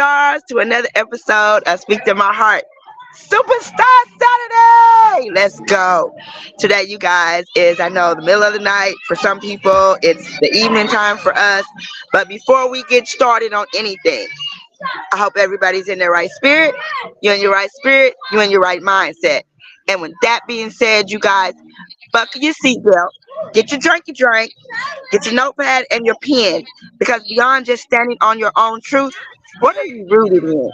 superstars, to another episode of Speak to My Heart. Superstar Saturday! Let's go. Today, you guys, is I know the middle of the night. For some people, it's the evening time for us. But before we get started on anything, I hope everybody's in their right spirit. You're in your right spirit. You're in your right mindset. And with that being said, you guys, buckle your seatbelt. Get your drink, get your notepad and your pen. Because beyond just standing on your own truth, what are you rooted in?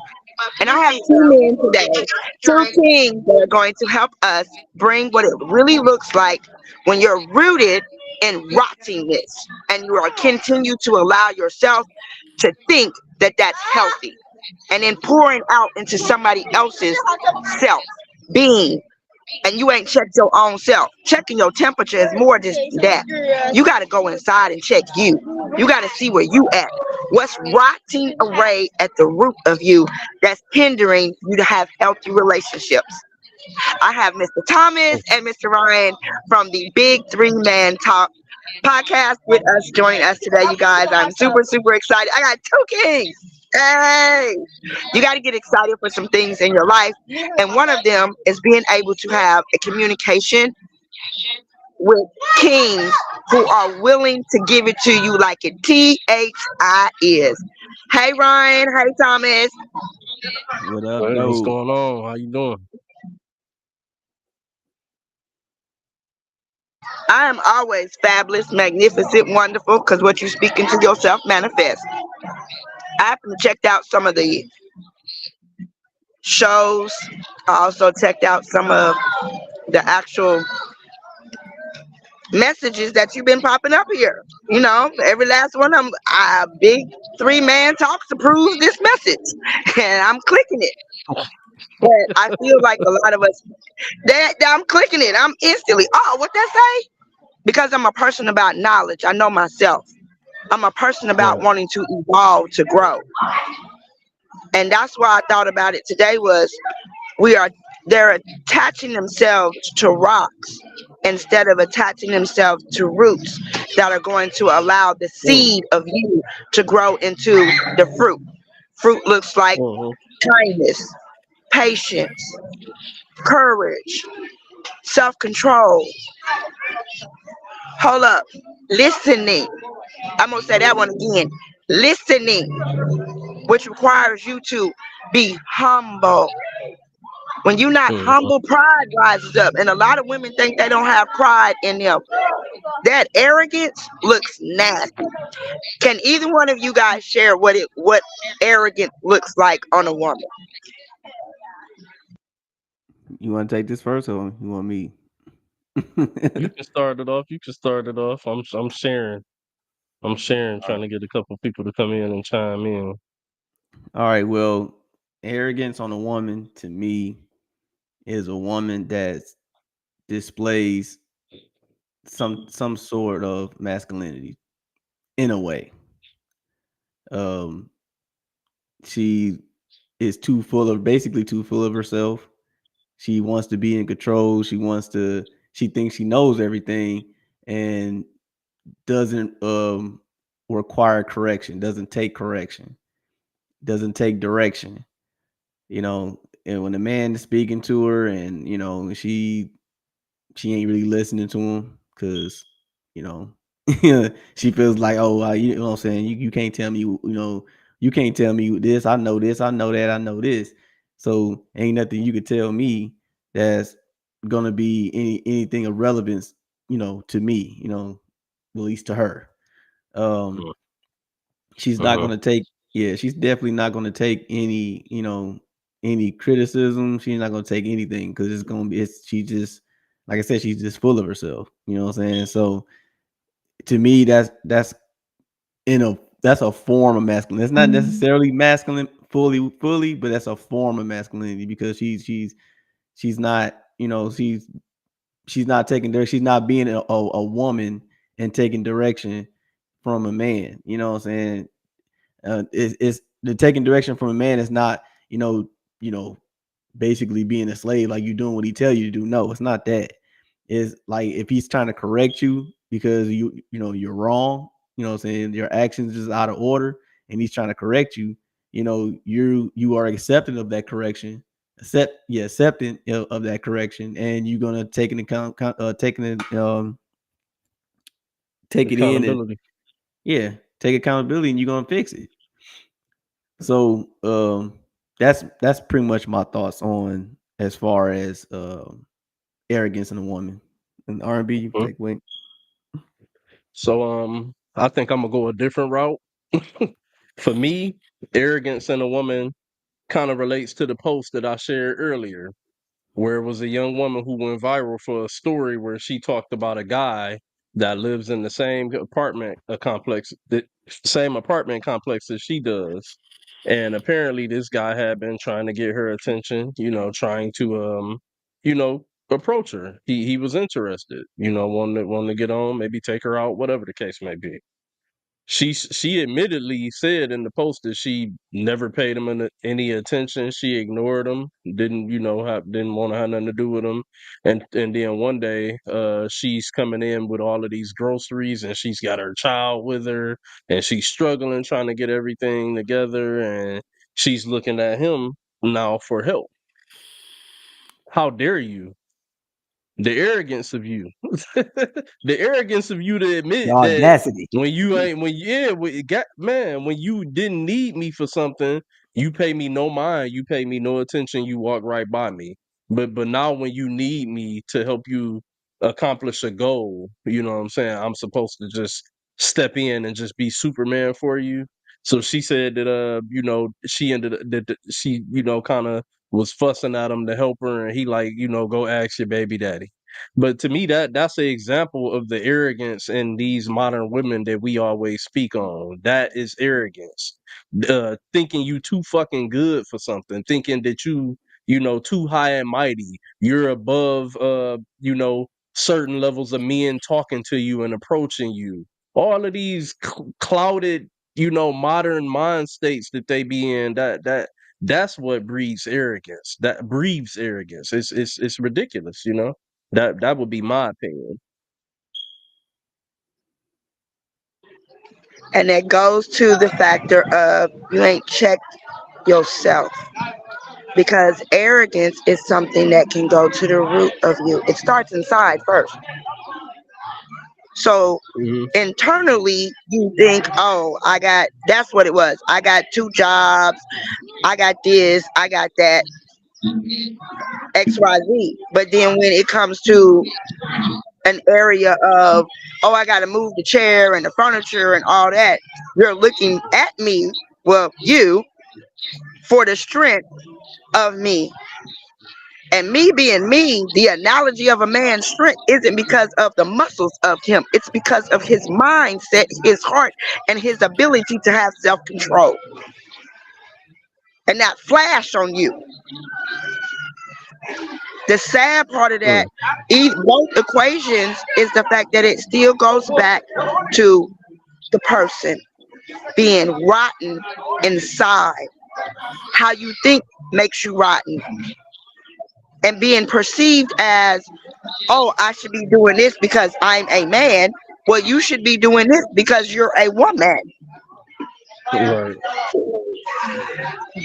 And I have two men today, two kings that are going to help us bring what it really looks like when you're rooted in rottingness and you are continue to allow yourself to think that that's healthy and then pouring out into somebody else's self being, and you ain't checked your own self. Checking your temperature is more than that. You got to go inside and check you. You got to see where you at. What's rotting away at the root of you that's hindering you to have healthy relationships. I have Mr. Thomas and Mr. Ryan from the Big Three Man Talk podcast with us, joining us today, you guys. I'm super, super excited. I got two kings. Hey, you got to get excited for some things in your life. And one of them is being able to have a communication with kings who are willing to give it to you like it THI is. Hey, Ryan. Hey, Thomas. What up, Hey, what's though? going on? How you doing? I am always fabulous, magnificent, wonderful, because what you speak into yourself manifests. I happen to checked out some of the shows. I also checked out some of the actual messages that you've been popping up here. You know, every last one of them, Big Three Man Talks approves this message, and I'm clicking it. But I feel like a lot of us, that I'm clicking it. I'm instantly, oh, what that say? Because I'm a person about knowledge. I know myself. I'm a person about Right. wanting to evolve, to grow. And that's why I thought about it today was they're attaching themselves to rocks instead of attaching themselves to roots that are going to allow the seed of you to grow into the fruit. Fruit looks like Mm-hmm. kindness, patience, courage, self-control. Hold up. Listening. I'm gonna say that one again. Listening, which requires you to be humble. When you're not Mm-hmm. humble, pride rises up. And a lot of women think they don't have pride in them. That arrogance looks nasty. Can either one of you guys share what arrogance looks like on a woman? You want to take this first, or you want me? You can start it off. You can start it off. I'm sharing. I'm sharing, trying to get a couple people to come in and chime in. All right. Well, arrogance on a woman to me is a woman that displays some sort of masculinity in a way. Um, she is basically too full of herself. She wants to be in control. She thinks she knows everything and doesn't require correction, doesn't take direction, you know. And when the man is speaking to her and she ain't really listening to him because you know she feels like, oh, you know what I'm saying, you can't tell me, you can't tell me this, I know this, I know that, I know this, so ain't nothing you could tell me that's gonna be anything of relevance, to me, at least to her. um she's not Uh-huh. gonna take yeah, she's definitely not gonna take any criticism. She's not gonna take anything because she just, like I said, she's just full of herself. You know what I'm saying? So to me, that's a form of masculine. It's not necessarily masculine fully, but that's a form of masculinity because she's not, she's not taking there. She's not being a woman and taking direction from a man. You know what I'm saying? It's the taking direction from a man is not, you know, basically being a slave, like you doing what he tell you to do. No, it's not that. It's like if he's trying to correct you because you're wrong, what I'm saying, your actions is out of order, and he's trying to correct you, you are accepting of that correction, accepting of that correction, and you're gonna take an account, taking it, take it in, and Accountability. yeah, take accountability, and you're gonna fix it. So that's pretty much my thoughts on as far as arrogance in a woman. And R&B, you Mhm. take away. So I think I'm gonna go a different route. For me, arrogance in a woman kind of relates to the post that I shared earlier, where it was a young woman who went viral for a story where she talked about a guy that lives in the same complex, the same apartment complex as she does. And apparently this guy had been trying to get her attention, trying to approach her. He was interested, wanted to get on, maybe take her out, whatever the case may be. She admittedly said in the post that she never paid him any attention. She ignored him, didn't didn't want to have nothing to do with him. And then one day, she's coming in with all of these groceries, and she's got her child with her, and she's struggling trying to get everything together, and she's looking at him now for help. How dare you? The arrogance of you, the arrogance of you to The admit that audacity. when you ain't when yeah when it got man when you didn't need me for something, you pay me no mind, you pay me no attention, you walk right by me. But now when you need me to help you accomplish a goal, you know what I'm saying, I'm supposed to just step in and just be Superman for you. So she said that she ended that she kind of was fussing at him to help her, and he like go ask your baby daddy. But to me, that's an example of the arrogance in these modern women that we always speak on. That is arrogance. Thinking you too fucking good for something, thinking that too high and mighty. You're above certain levels of men talking to you and approaching you. All of these clouded, modern mind states that they be in, that's what breeds arrogance. That breeds arrogance. It's ridiculous, That would be my opinion. And that goes to the factor of you ain't checked yourself, because arrogance is something that can go to the root of you. It starts inside first. So Hmm. internally, you think, oh, that's what it was. I got two jobs. I got this. I got that, XYZ. But then when it comes to an area of, oh, I got to move the chair and the furniture and all that, you're looking at me, well, you, for the strength of me. And me being me, the analogy of a man's strength isn't because of the muscles of him. It's because of his mindset, his heart, and his ability to have self-control and not flash on you. The sad part of that, both equations, is the fact that it still goes back to the person being rotten inside. How you think makes you rotten, and being perceived as, oh, I should be doing this because I'm a man. Well, you should be doing this because you're a woman. Right.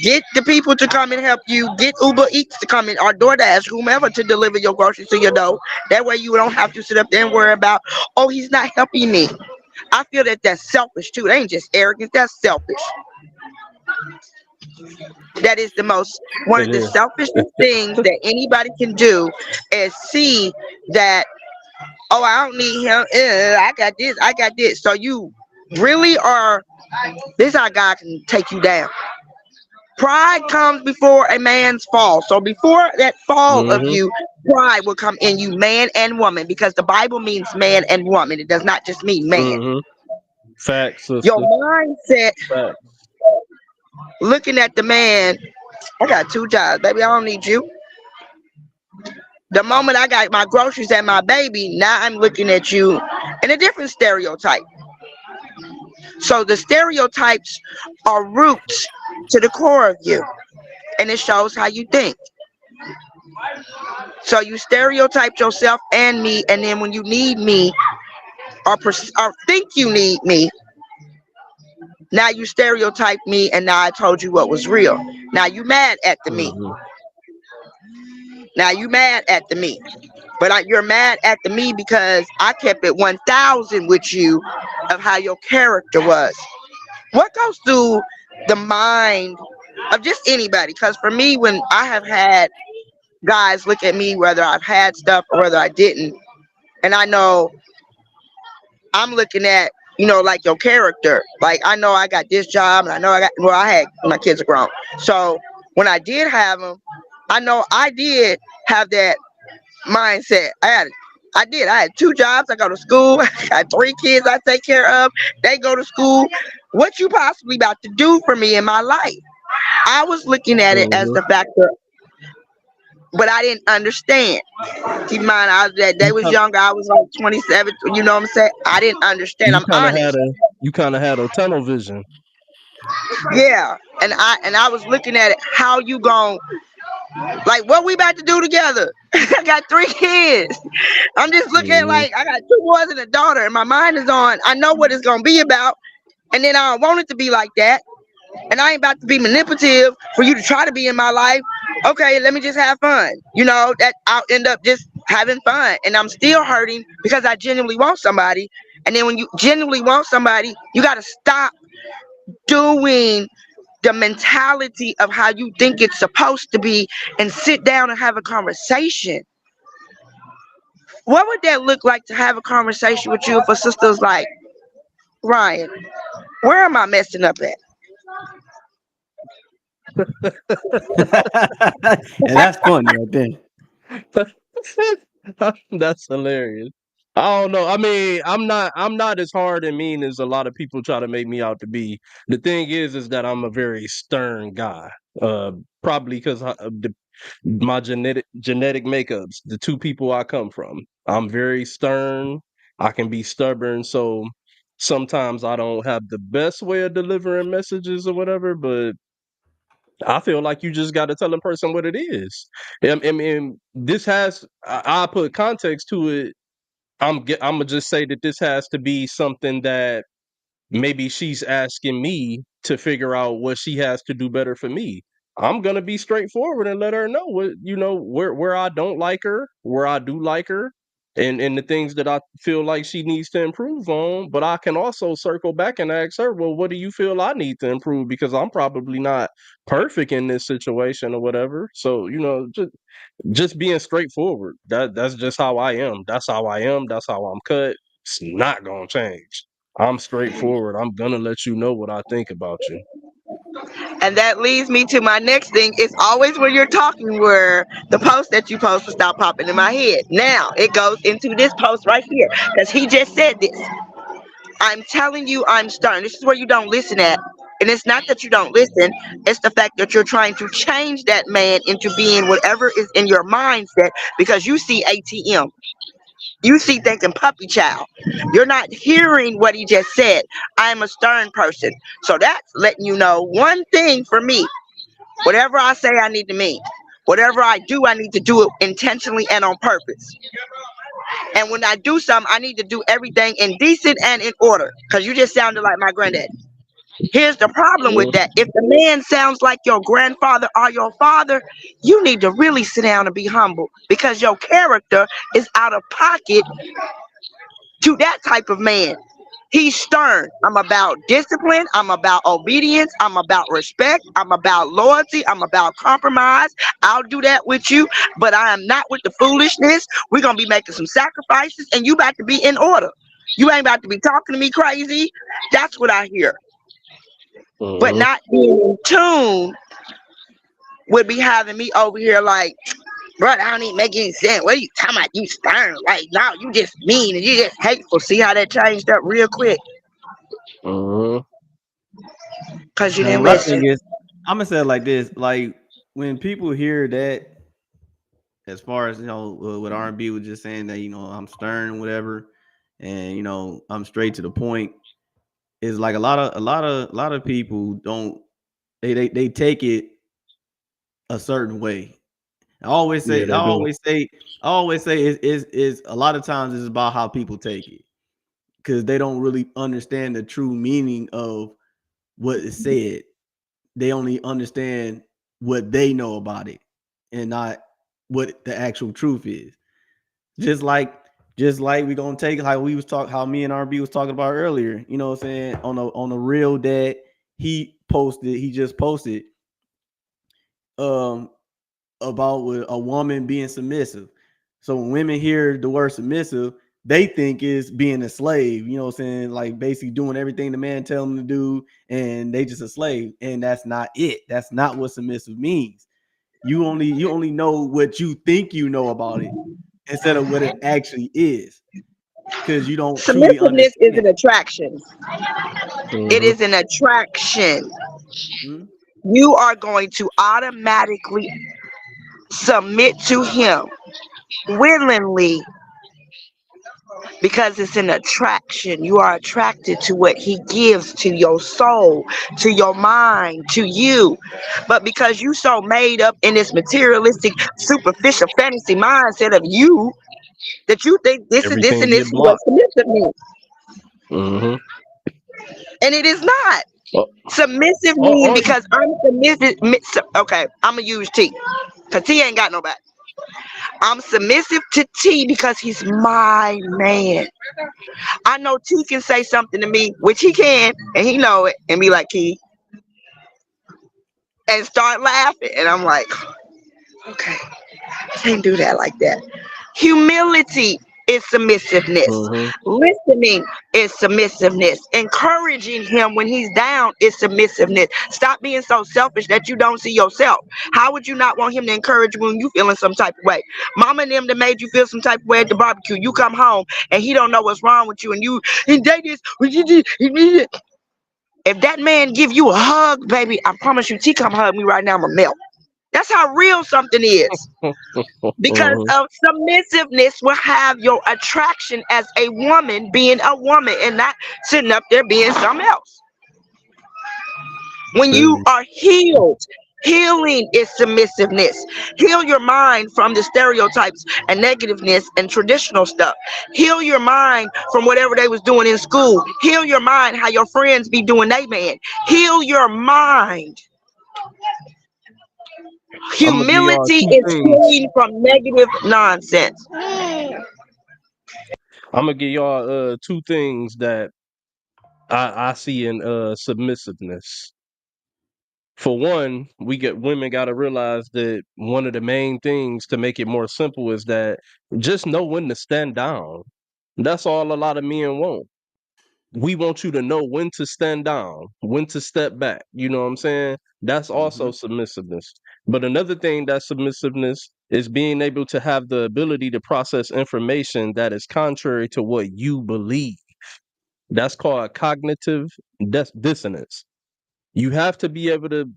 Get the people to come and help you. Get Uber Eats to come in, or DoorDash, whomever, to deliver your groceries to your door. That way you don't have to sit up there and worry about, oh, he's not helping me. I feel that that's selfish too. It ain't just arrogance, that's selfish. That is one It of the is. selfishest things that anybody can do, is see that, oh, I don't need him. I got this. I got this. So you really are. This is how God can take you down. Pride comes before a man's fall. So before that fall of Hmm. you, pride will come in you, man and woman, because the Bible means man and woman. It does not just mean man. Hmm. Facts, Your sister. mindset, Facts. looking at the man, I got two jobs, baby. I don't need you. The moment I got my groceries and my baby, now I'm looking at you in a different stereotype. So the stereotypes are roots to the core of you, and it shows how you think. So you stereotype yourself and me, and then when you need me, or think you need me, Now you stereotyped me, and now I told you what was real. Now you mad at the me. Mm-hmm. Now you mad at the me. But you're mad at the me because I kept it 1,000 with you of how your character was. What goes through the mind of just anybody? Because for me, when I have had guys look at me, whether I've had stuff or whether I didn't, and I know I'm looking at, like your character. Like I know I got this job, and I know I had, my kids are grown. So when I did have them, I know I did have that mindset. I had 2 jobs. I go to school. I got 3 kids I take care of. They go to school. What you possibly about to do for me in my life? I was looking at it as Mm-hmm. the factor, but I didn't understand. Keep in mind, that they You was kind younger. I was like 27. You know what I'm saying? I didn't understand. you I'm kind of had honest. a you kind of had a tunnel vision. Yeah, and I was looking at it. How you gon' like what we about to do together? I got 3 kids. I'm just looking at, Mm-hmm. like, I got 2 boys and a daughter, and my mind is on. I know what it's gonna be about, and then I don't want it to be like that. And I ain't about to be manipulative for you to try to be in my life. Okay, let me just have fun. That I'll end up just having fun, and I'm still hurting because I genuinely want somebody. And then when you genuinely want somebody, you gotta stop doing the mentality of how you think it's supposed to be and sit down and have a conversation. What would that look like to have a conversation with you if a sister's like, Ryan, where am I messing up at? And that's funny right there. That's hilarious. I don't know. I mean, I'm not as hard and mean as a lot of people try to make me out to be. The thing is that I'm a very stern guy. Uh, Probably because my genetic makeups, the 2 people I come from. I'm very stern. I can be stubborn, so sometimes I don't have the best way of delivering messages or whatever, but I feel like you just got to tell a person what it is. I mean, this has, I put context to it. I'm gonna just say that this has to be something that maybe she's asking me to figure out what she has to do better for me. I'm gonna be straightforward and let her know where I don't like her, where I do like her, and the things that I feel like she needs to improve on. But I can also circle back and ask her, well, what do you feel I need to improve? Because I'm probably not perfect in this situation or whatever. So just being straightforward. That's just how I am. That's how I am. That's how I'm cut. It's not gonna change. I'm straightforward. I'm gonna let you know what I think about you. And that leads me to my next thing. It's always when you're talking where the post that you post will stop popping in my head. Now it goes into this post right here because he just said this. I'm telling you, I'm stern. This is where you don't listen at. And it's not that you don't listen, it's the fact that you're trying to change that man into being whatever is in your mindset because you see ATM. You see thinking puppy child. You're not hearing what he just said. I'm a stern person. So that's letting you know one thing for me. Whatever I say, I need to mean. Whatever I do, I need to do it intentionally and on purpose. And when I do something, I need to do everything in decent and in order. Because you just sounded like my granddad. Here's the problem with Mhm. that. If the man sounds like your grandfather or your father, you need to really sit down and be humble because your character is out of pocket to that type of man. He's stern. I'm about discipline. I'm about obedience. I'm about respect. I'm about loyalty. I'm about compromise. I'll do that with you, but I am not with the foolishness. We're going to be making some sacrifices, and you about to be in order. You ain't about to be talking to me crazy. That's what I hear. But Mhm. not being in tune would be having me over here like, brother, I don't even make any sense. What are you talking about? You stern. Like, no, you just mean and you just hateful. See how that changed up real quick? Mhm. Because you And didn't my listen. thing is, I'm gonna say it like this: like when people hear that, as far as what R&B was just saying that I'm stern, whatever, and I'm straight to the point. Is like a lot of people don't they take it a certain way. I always Yeah, say, I they do. always say, I always say is a lot of times it's about how people take it because they don't really understand the true meaning of what is said. They only understand what they know about it and not what the actual truth is. Just like we gonna take how we was talking, how me and RB was talking about earlier, you know what I'm saying, on a reel that he just posted um about with a woman being submissive. So when women hear the word submissive, they think it's being a slave, you know what I'm saying? Like basically doing everything the man tell them to do, and they just a slave. And that's not it. That's not what submissive means. You only know what you think you know about it instead of what it actually is. Because you don't truly Submissiveness is understand. an attraction. It Mm-hmm. is an attraction. Mhm. You are going to automatically submit to him willingly because it's an attraction. You are attracted to what he gives to your soul, to your mind, to you. But because you so made up in this materialistic, superficial fantasy mindset of you that you think this is this Everything and this get is what blocked. submissive means, Mm-hmm. and it is not. Or, Submissive mean or you, because I'm submissive. Okay, I'm gonna use T, cause T ain't got nobody. I'm submissive to T because he's my man. I know T can say something to me, which he can, and he know it, and be like, T, and start laughing. And I'm like, okay, I can't do that like that. Humility is submissiveness. mm-hmm. Listening is submissiveness. Encouraging him when he's down is submissiveness. Stop being so selfish that you don't see yourself. How would you not want him to encourage you when you feeling some type of way? Mama and them that made you feel some type of way at the barbecue. You come home and he don't know what's wrong with you, and you and they this. If that man give you a hug, baby, I promise you, T come hug me right now, I'ma melt. That's how real something is. Because Mm-hmm. of submissiveness will have your attraction as a woman being a woman and not sitting up there being something else. When Feel you you. are healed, healing is submissiveness. Heal your mind from the stereotypes and negativeness and traditional stuff. Heal your mind from whatever they was doing in school. Heal your mind how your friends be doing they man. Heal your mind. I'm gonna give y'all Humility two is things. healing from negative nonsense. I'm gonna give y'all two things that I see in submissiveness. For one, we get women got to realize that one of the main things to make it more simple is that just know when to stand down. That's all a lot of men want. We want you to know when to stand down, when to step back. You know what I'm saying? That's also Mhm. submissiveness. But another thing that's submissiveness is being able to have the ability to process information that is contrary to what you believe. That's called cognitive dissonance. You have to be able to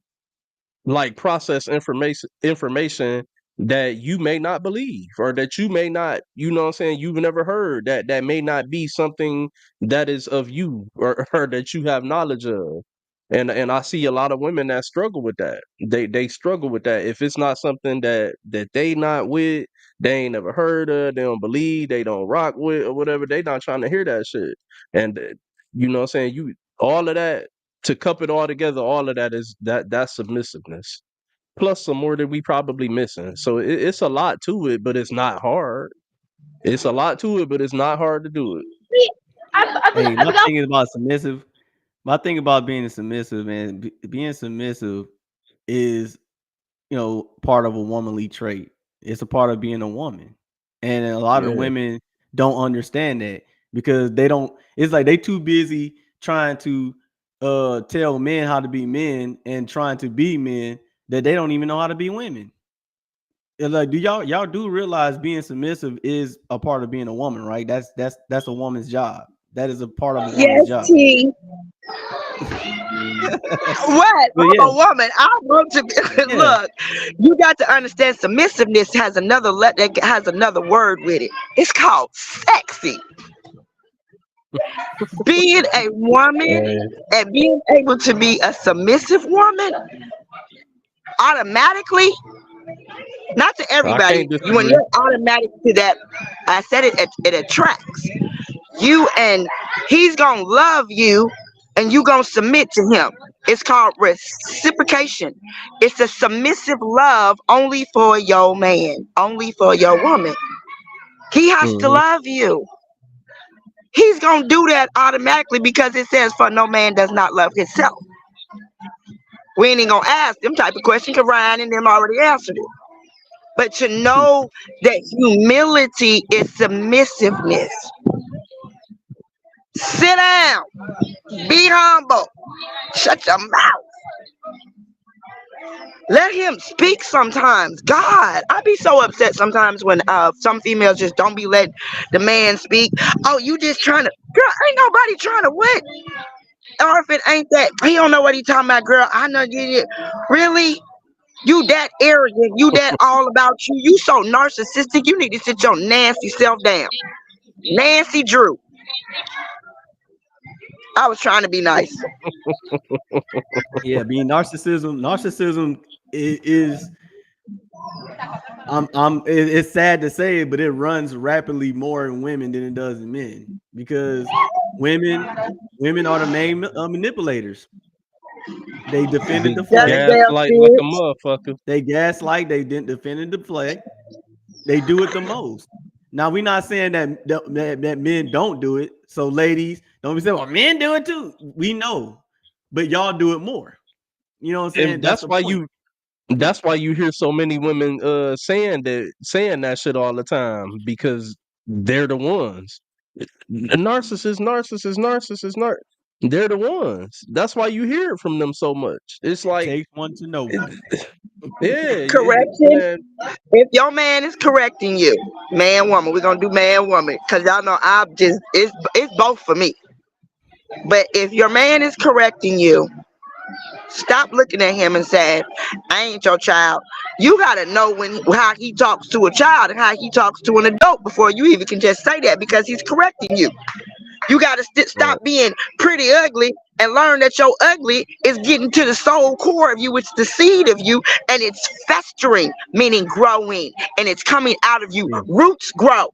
like process information that you may not believe or that you may not, you know what I'm saying, you've never heard, that may not be something that is of you, or that you have knowledge of. And I see a lot of women that struggle with that. They struggle with that. If it's not something that they not with, they ain't never heard of, they don't believe, they don't rock with or whatever, they not trying to hear that shit. And you know what I'm saying, you all of that, to cup it all together, all of that is that's submissiveness. Plus some more that we probably missing. So it's a lot to it, but it's not hard. It's a lot to it, but it's not hard to do it. Hey, my thing is about submissive. My thing about being submissive, man, being submissive is, part of a womanly trait. It's a part of being a woman. And a lot of Yeah. women don't understand that because they don't, it's like they too busy trying to tell men how to be men and trying to be men that they don't even know how to be women. And like, do y'all do realize being submissive is a part of being a woman, right? That's a woman's job. That is a part of a woman's Yes, job. T. What? But I'm yeah, a woman. I want to yeah. look. You got to understand. Submissiveness has another that has another word with it. It's called sexy. Being a woman And and being able to be a submissive woman automatically, not to I everybody. can't When disagree. you're automatic to that, I said it attracts you, and he's gonna love you, and you gonna submit to him. It's called reciprocation. It's a submissive love only for your man, only for your woman. He has to Hmm. love you. He's gonna do that automatically because it says, "For no man does not love himself." We ain't even gonna ask them type of questions because Ryan and them already answered it. But to know that humility is submissiveness. Sit down, be humble, shut your mouth. Let him speak sometimes. God, I be so upset sometimes when some females just don't be letting the man speak. Oh, you just trying to, girl, ain't nobody trying to what? Or if it ain't that, he don't know what he talking about, girl. I know you. Really? You that arrogant, you that all about you, you so narcissistic, you need to sit your nasty self down. Nancy Drew. I was trying to be nice. Yeah, being narcissism is it's sad to say it, but it runs rapidly more in women than it does in men because women women are the main manipulators. They defended Be the Just flag. self gaslighting like a bitch. motherfucker. They gaslight. They didn't defended the flag. They do it the most. Now we're not saying that men don't do it. So ladies, don't be saying, "Well, men do it too." We know, but y'all do it more. You know what I'm saying? And That's the point. that's why you hear so many women saying that shit all the time because they're the ones. Narcissists, narcissists, narcissists, they're the ones. That's why you hear it from them so much. It's It like, takes one to know one. yeah, Correction. man. If your man is correcting you, man, woman, we're gonna do man, woman, cause y'all know I'm just it's both for me. But if your man is correcting you, stop looking at him and saying, "I ain't your child." You gotta know how he talks to a child and how he talks to an adult before you even can just say that because he's correcting you. You gotta Right. stop being pretty ugly and learn that your ugly is getting to the soul core of you. It's the seed of you, and it's festering, meaning growing, and it's coming out of you. Mm, Roots grow.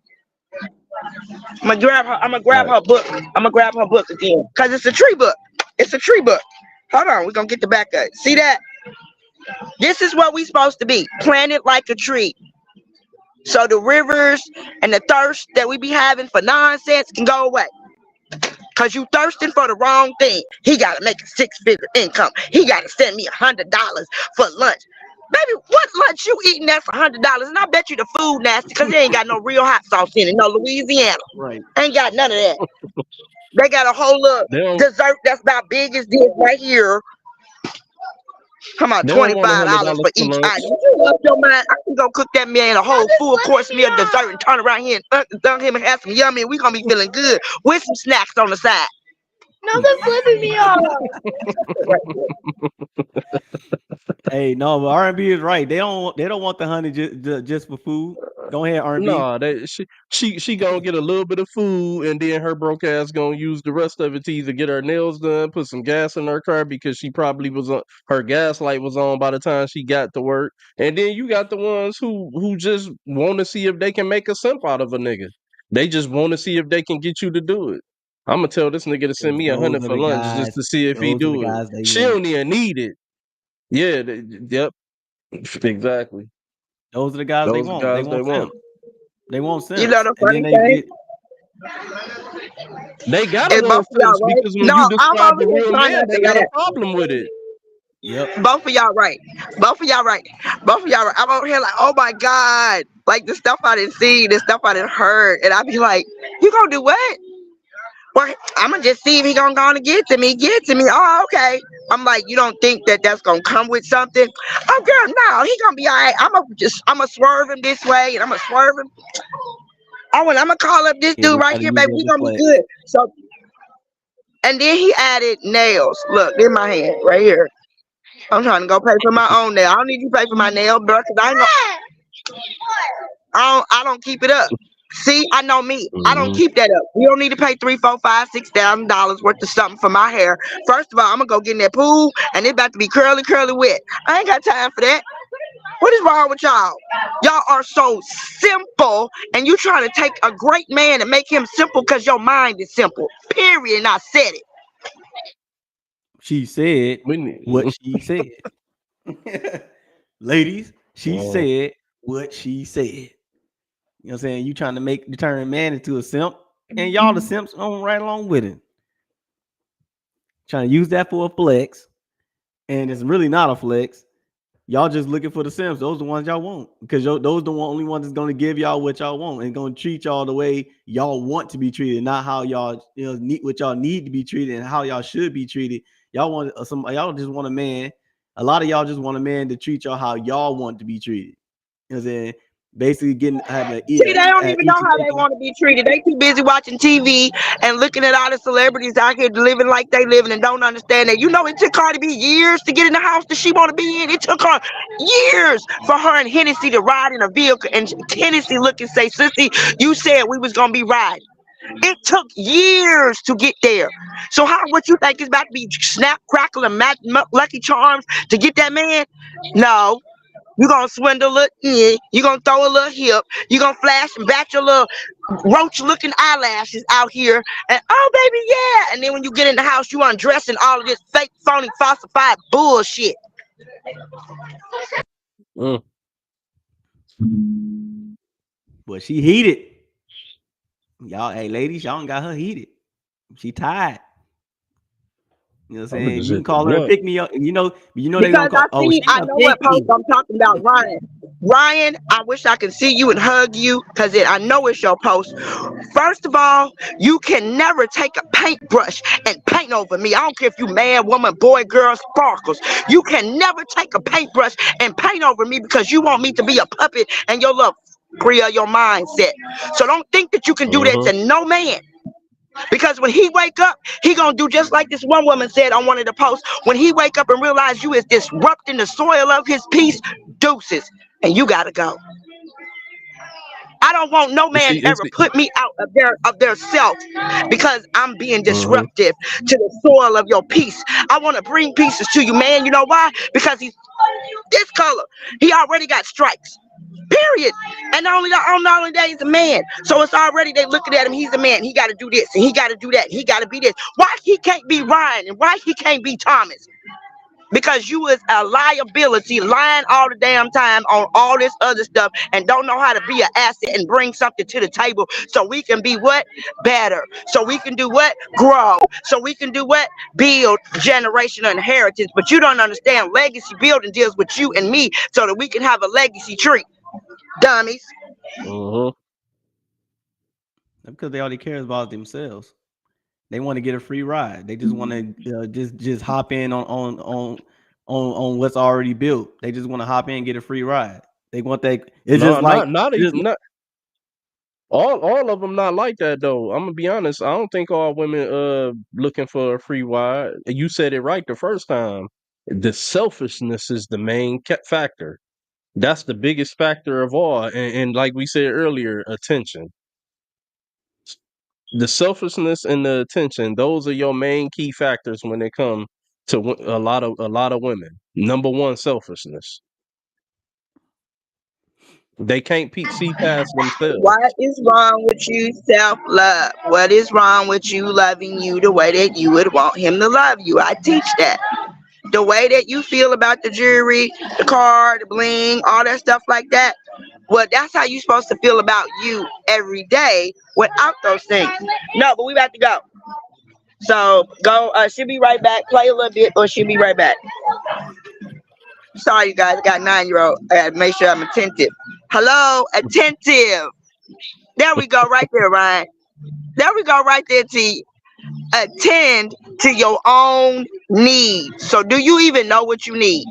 I'm gonna grab her. I'm gonna grab right. her book. I'm gonna grab her book again because it's a tree book. It's a tree book. Hold on, we're gonna get the back of it. See that? This is what we supposed to be. Planted like a tree. So the rivers and the thirst that we be having for nonsense can go away. Cause you thirsting for the wrong thing. He gotta make a 6-figure income. He gotta send me $100 for lunch. Baby, what lunch you eating that's $100? And I bet you the food nasty because they ain't got no real hot sauce in it. No Louisiana. Right. Ain't got none of that. They got a whole little They don't dessert that's about big as this right here. Come on, they don't want $25 $100 for for each item. lunch. You up your mind? I can go cook that man a whole full course meal dessert and turn around here and dunk him and have some yummy, and we gonna be feeling good with some snacks on the side. No, they're flipping me off. Hey, no, but R&B is right. They don't want the honey just for food. Go ahead, R&B. No, she gonna get a little bit of food and then her broke ass gonna use the rest of it to either get her nails done, put some gas in her car because she probably was on her gas light was on by the time she got to work. And then you got the ones who just want to see if they can make a simp out of a nigga. They just want to see if they can get you to do it. I'm gonna tell this nigga to send me a Those hundred are for the lunch just guys. to see if he Those are the do it. guys they She want. don't even need it. Yeah, yep, exactly. Those are the guys they Those are want. They guys they want want. simp. They want You know simps, the and then funny they thing get They gotta is both want of y'all sense right. because when No, you I'm describe over a here real trying man, not they to got a laugh. problem with it. yep. Both of y'all right. Both of y'all right. Both of y'all right. I'm over here like, oh my God. Like the stuff I didn't see, the stuff I didn't heard. And I be like, you gonna do what? Well, I'm gonna just see if he gonna go on and get to me. Get to me. Oh, okay. I'm like, you don't think that that's gonna come with something? Oh, girl, no, he gonna be all right. I'm gonna swerve him this way, and I'm gonna swerve him. Oh, and I'm gonna call up this Yeah, dude they right try to here, use baby. it We as a gonna be flex. good. So, and then he added nails. Look, in my hand, right here. I'm trying to go pay for my own nail. I don't need you to pay for my nail, bro, because I don't keep it up. See, I know me. I don't Hmm. keep that up. You don't need to pay $3, 4, 5, $6,000 worth of something for my hair. First of all, I'm gonna go get in that pool and it about to be curly, curly wet. I ain't got time for that. What is wrong with y'all? Y'all are so simple, and you trying to take a great man and make him simple because your mind is simple. Period. And I said it. She said We what need, she said. Ladies, she uh, said what she said. You know what I'm saying? You trying to turn man into a simp, and y'all the simps on right along with it. Trying to use that for a flex, and it's really not a flex. Y'all just looking for the simps. Those are the ones y'all want because those the only ones that's gonna give y'all what y'all want and gonna treat y'all the way y'all want to be treated, not how y'all need what y'all need to be treated and how y'all should be treated. Y'all want y'all just want a man. A lot of y'all just want a man to treat y'all how y'all want to be treated. You know what I'm saying? Basically, having a See, they don't even know each and how they taking. want to be treated. They too busy watching TV and looking at all the celebrities out here living like they living and don't understand that. You know, it took Cardi B years to get in the house that she want to be in. It took her years for her and Hennessy to ride in a vehicle. And Hennessy look and say, "Sissy, you said we was gonna be riding." It took years to get there. So how what you think is about to be snap, crackle, and Lucky Charms to get that man? No. You're gonna swindle it, yeah. You're gonna throw a little hip. You're gonna flash and back your little roach looking eyelashes out here. And oh, baby, yeah. And then when you get in the house, you undressing all of this fake, phony, falsified bullshit. mm. But she heated. Y'all, hey ladies, y'all got her heated. She tired. You know what I'm I'm gonna saying? just You can hit the call her and blunt. pick me up. You know they gonna Because call. Oh, she I gonna know pick what post me. I'm talking about, Ryan. Ryan, I wish I could see you and hug you because I know it's your post. First of all, you can never take a paintbrush and paint over me. I don't care if you man, woman, boy, girl, sparkles. You can never take a paintbrush and paint over me because you want me to be a puppet and your little free of your mindset. So don't think that you can do that Uh-huh. to no man. Because when he wake up, he gonna do just like this one woman said on one of the posts. When he wake up and realize you is disrupting the soil of his peace, deuces, and you gotta go. I don't want no Is man he? Is ever he? put me out of their self because I'm being Uh-huh. disruptive to the soil of your peace. I want to bring pieces to you, man. You know why? Because he's this color. He already got stripes. Period. And only that he's a man. So it's already they looking at him. He's a man. He got to do this and he got to do that. He got to be this. Why he can't be Ryan and why he can't be Thomas? Because you is a liability, lying all the damn time on all this other stuff and don't know how to be an asset and bring something to the table so we can be what? Better. So we can do what? Grow. So we can do what? Build generational inheritance. But you don't understand legacy building deals with you and me so that we can have a legacy tree. Dummies. Uh-huh. Because they all they care about themselves. They want to get a free ride. They just want to just hop in on what's already built. They just want to hop in and get a free ride. They want that. It's No, just like not it's even not all of them not like that though. I'm gonna be honest. I don't think all women looking for a free ride. You said it right the first time. The selfishness is the main factor. That's the biggest factor of all. And like we said earlier, attention. The selfishness and the attention, those are your main key factors when it come to a lot of women. Number one, selfishness. They can't see past themselves. What is wrong with you, self love? What is wrong with you loving you the way that you would want him to love you? I teach that. The way that you feel about the jewelry, the car, the bling, all that stuff like that. Well, that's how you're supposed to feel about you every day without those things. No, but we about to go. So go. She'll be right back. Play a little bit, or she'll be right back. Sorry, you guys. I got a 9-year-old. I gotta make sure I'm attentive. Hello, attentive. There we go, right there, Ryan. There we go, right there, T. Attend to your own needs. So, do you even know what you need?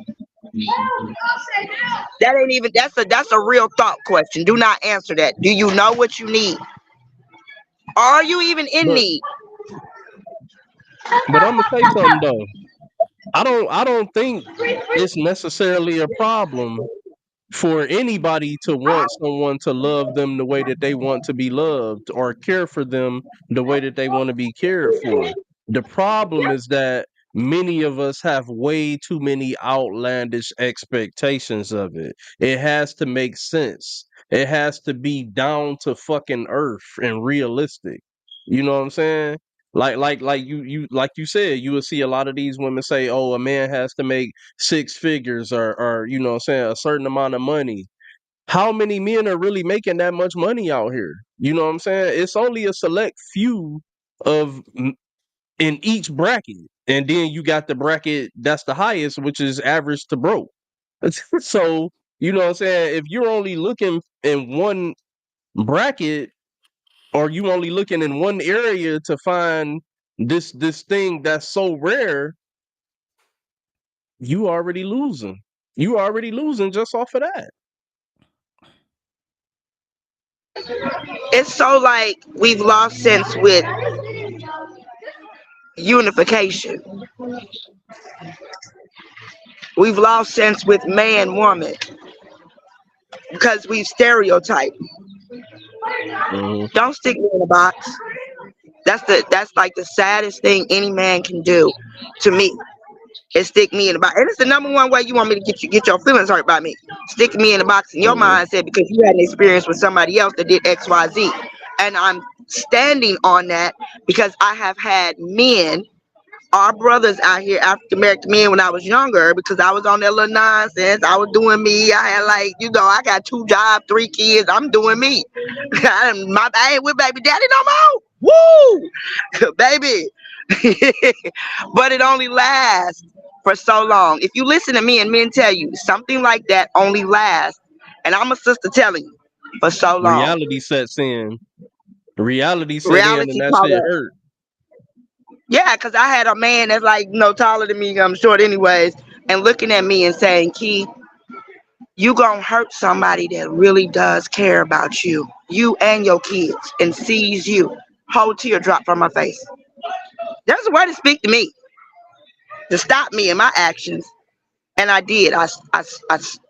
That ain't even. That's a real thought question. Do not answer that. Do you know what you need? Are you even in But need? but I'm gonna say something though. I don't think it's necessarily a problem for anybody to want someone to love them the way that they want to be loved or care for them the way that they want to be cared for. The problem is that many of us have way too many outlandish expectations of it. It has to make sense. It has to be down to fucking earth and realistic. You know what I'm saying? Like you said, you will see a lot of these women say, "Oh, a man has to make six figures or you know what I'm saying, a certain amount of money." How many men are really making that much money out here? You know what I'm saying? It's only a select few of in each bracket. And then you got the bracket that's the highest, which is average to broke. So, you know what I'm saying? If you're only looking in one bracket, or you only looking in one area to find this thing that's so rare, you already losing. You already losing just off of that. It's so like we've lost sense with unification. We've lost sense with man, woman, because we've stereotyped. Hmm. Don't stick me in a box. That's like the saddest thing any man can do to me. Is stick me in a box. And it's the number one way you want me to get your feelings hurt by me. Stick me in a box in your Hmm. mindset because you had an experience with somebody else that did XYZ. And I'm standing on that because I have had men, our brothers out here, African American men, when I was younger, because I was on that little nonsense. I was doing me. I had like, I got 2 jobs, 3 kids. I'm doing me. I ain't with baby daddy no more. Woo, baby. But it only lasts for so long. If you listen to me and men tell you something like that only lasts, and I'm a sister telling you, for so long. Reality sets in. Reality set in, and Reality that caught shit up. hurt. Yeah, because I had a man that's like, taller than me. I'm short anyways. And looking at me and saying, Key, you gonna hurt somebody that really does care about you and your kids, and sees you. Whole tear drop from my face. There's a way to speak to me, to stop me in my actions. And I did. I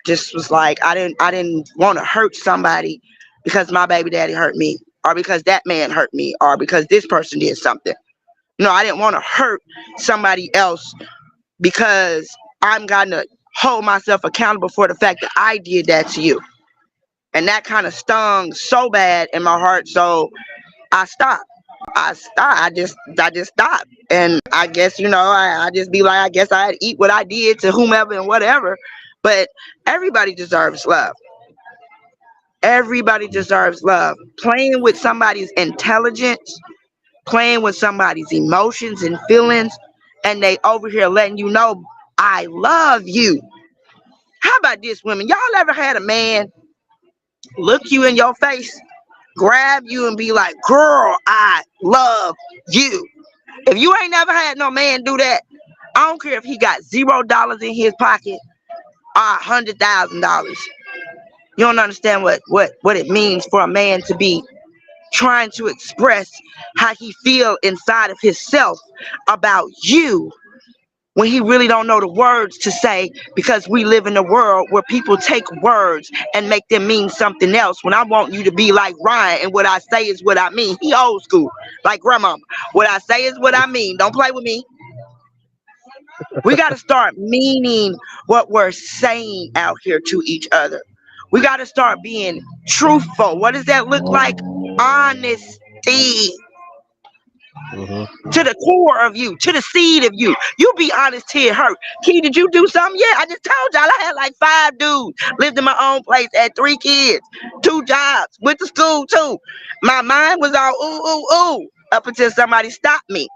just was like, I didn't want to hurt somebody because my baby daddy hurt me, or because that man hurt me, or because this person did something. No, I didn't want to hurt somebody else because I'm gonna hold myself accountable for the fact that I did that to you. And that kind of stung so bad in my heart. So I stopped. I stopped. I just stopped. And I guess, I just be like, I guess I'd eat what I did to whomever and whatever. But everybody deserves love. Everybody deserves love. Playing with somebody's intelligence, playing with somebody's emotions and feelings, and they over here letting you know, I love you. How about this, women? Y'all ever had a man look you in your face, grab you, and be like, girl, I love you? If you ain't never had no man do that, I don't care if he got $0 in his pocket or $100,000. You don't understand what it means for a man to be trying to express how he feel inside of himself about you, when he really don't know the words to say, because we live in a world where people take words and make them mean something else. When I want you to be like Ryan, and what I say is what I mean. He old school, like grandma. What I say is what I mean. Don't play with me. We got to start meaning what we're saying out here to each other. We got to start being truthful. What does that look like? Honesty. Hmm. To the core of you, to the seed of you. You be honest till it hurt. Key, did you do something? Yeah, I just told y'all I had like 5 dudes, lived in my own place, had 3 kids, 2 jobs, went to school too. My mind was all ooh, up until somebody stopped me.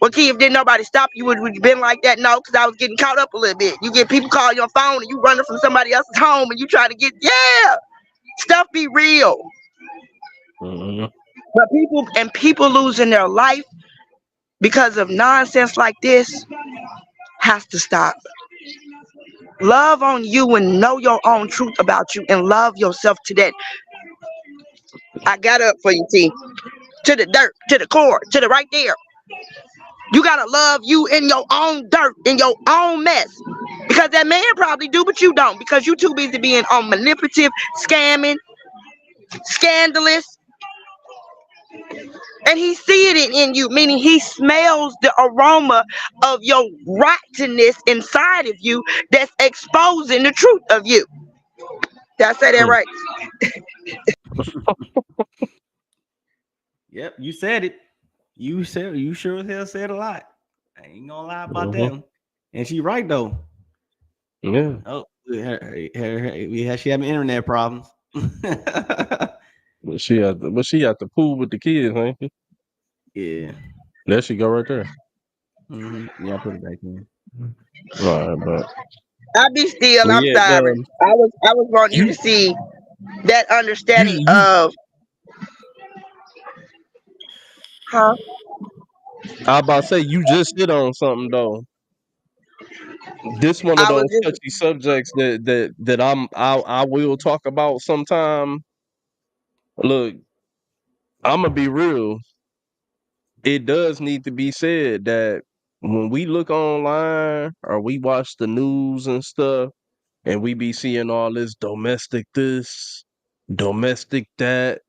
Well, Key, if didn't nobody stop you, would you been like that? No, because I was getting caught up a little bit. You get people calling your phone and you running from somebody else's home and you try to get, yeah, stuff be real. Hmm. But people losing their life because of nonsense like this has to stop. Love on you and know your own truth about you and love yourself to that. I got up for you, T. To the dirt, to the core, to the right there. You gotta love you in your own dirt, in your own mess. Because that man probably do, but you don't. Because you too busy being on manipulative, scamming, scandalous, and he see it in you, meaning he smells the aroma of your rottenness inside of you that's exposing the truth of you. Did I say that right? Yep, you said it. you sure as hell said a lot. I ain't gonna lie about Hmm. that one. And she right though. Yeah, Oh, she having internet problems. but she at the pool with the kids, ain't she? Yeah. There she go right there. Yeah, I put it back in. All right, I be still. but I'm yeah, sorry. I was wanting you to you see that understanding you of, huh? I about to say you just hit on something though. This one of I was those just touchy subjects that I will talk about sometime. Look, I'm gonna be real. It does need to be said that when we look online or we watch the news and stuff, and we be seeing all this, domestic that.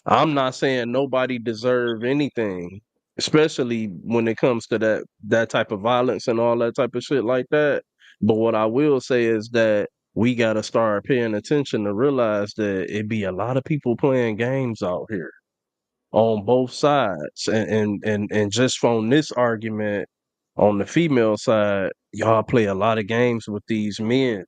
I'm not saying nobody deserve anything, especially when it comes to that type of violence and all that type of shit like that. But what I will say is that we gotta start paying attention to realize that it be a lot of people playing games out here on both sides, and just from this argument on the female side, y'all play a lot of games with these men.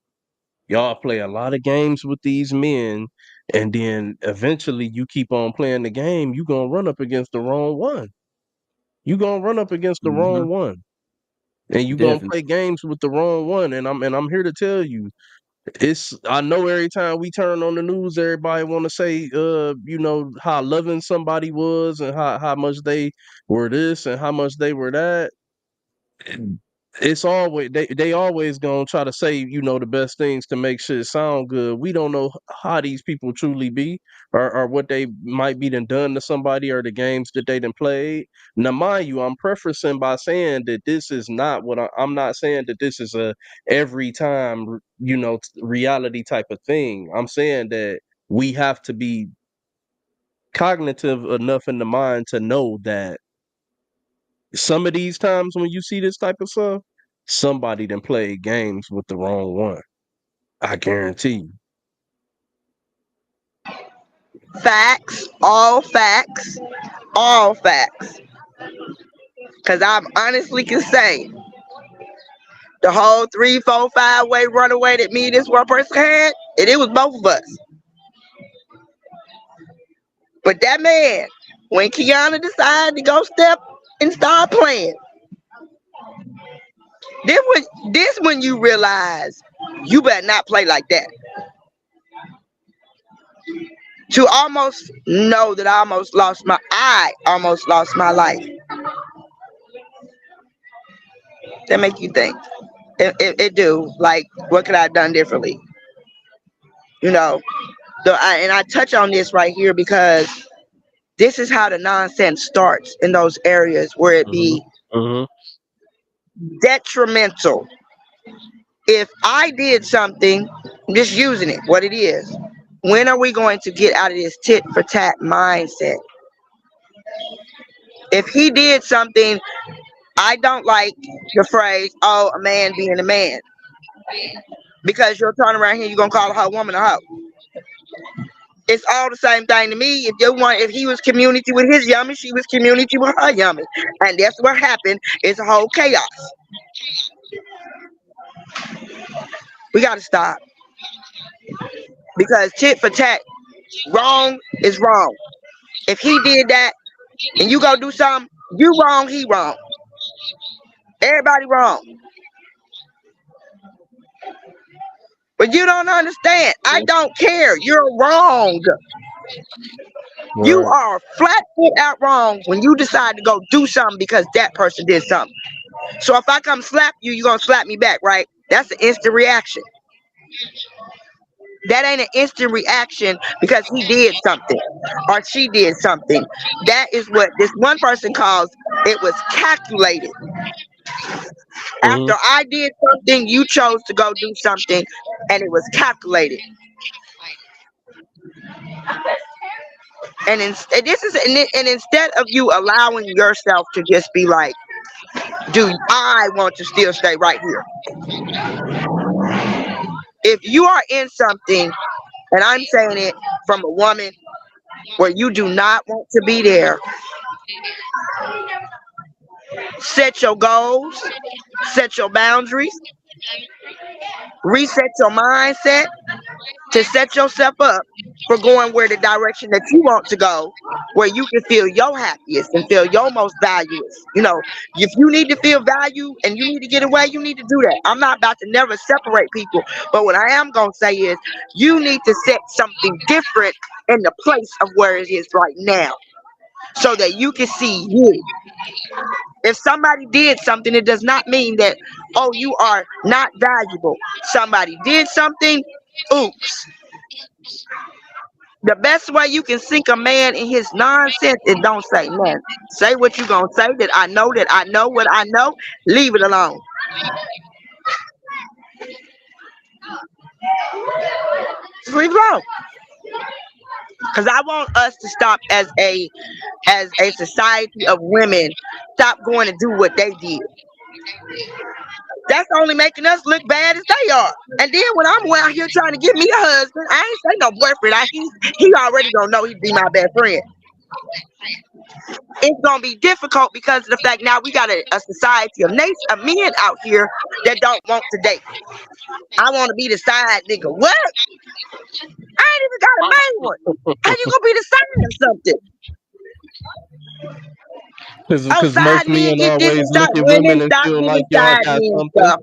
Y'all play a lot of games with these men, and then eventually you keep on playing the game, you gonna run up against the wrong one. You gonna run up against the Mm-hmm. wrong one. And you gonna Definitely. play games with the wrong one. And I'm here to tell you, I know every time we turn on the news, everybody wanna say how loving somebody was and how much they were this and how much they were that. It's always they always gonna try to say the best things to make shit sound good. We don't know how these people truly be, or what they might be done to somebody, or the games that they done played. Now, mind you, I'm prefacing by saying that this is not what I'm not saying that this is a every time reality type of thing. I'm saying that we have to be cognitive enough in the mind to know that some of these times when you see this type of stuff, somebody done played games with the wrong one. I guarantee you. facts, all facts, all facts. Cause I honestly can say the whole 3, 4, 5 way runaway that me and this one person had, and it was both of us. But that man, when Quianna decided to go step and start playing, this when you realize you better not play like that. To almost know that I almost lost my life. That make you think. It do. Like, what could I have done differently? You know. And I touch on this right here because this is how the nonsense starts in those areas where it Mhm. be Mhm. detrimental. If I did something, just using it, what it is. When are we going to get out of this tit for tat mindset? If he did something, I don't like the phrase, "Oh, a man being a man," because you'll turn around here, you're gonna call her woman a hoe. It's all the same thing to me. If he was community with his yummy, she was community with her yummy, and that's what happened. It's a whole chaos. We got to stop because tit for tat, wrong is wrong. If he did that and you go do something, you wrong, he wrong, everybody wrong. But you don't understand. I Yep. don't care. You're wrong. You Right. are flat foot out wrong when you decide to go do something because that person did something. So if I come slap you, you're gonna slap me back, right? That's an instant reaction. That ain't an instant reaction because he did something or she did something. That is what this one person calls it was calculated. After Mhm. I did something, you chose to go do something and it was calculated. And this is and instead of you allowing yourself to just be like, do I want to still stay right here? If you are in something, and I'm saying it from a woman where you do not want to be there, Set your goals, set your boundaries, reset your mindset to set yourself up for going where the direction that you want to go, where you can feel your happiest and feel your most valuous. If you need to feel value and you need to get away, you need to do that. I'm not about to never separate people, but what I am going to say is you need to set something different in the place of where it is right now so that you can see you. If somebody did something, it does not mean that, oh, you are not valuable. Somebody did something, oops. The best way you can sink a man in his nonsense is don't say nothing. Say what you gonna say, that I know what I know. Leave it alone. Just leave it alone. Because I want us to stop as a society of women, stop going to do what they did. That's only making us look bad as they are. And then when I'm out here trying to get me a husband, I ain't say no boyfriend. He already gonna know he'd be my best friend. It's gonna be difficult because of the fact now we got a society of men out here that don't want to date. I want to be the side nigga. What? I ain't even got a main one. How you gonna be the side of something? Oh, Because side most men men get this always and look side at women women and stop feel like giving y'all side got men something. stuff.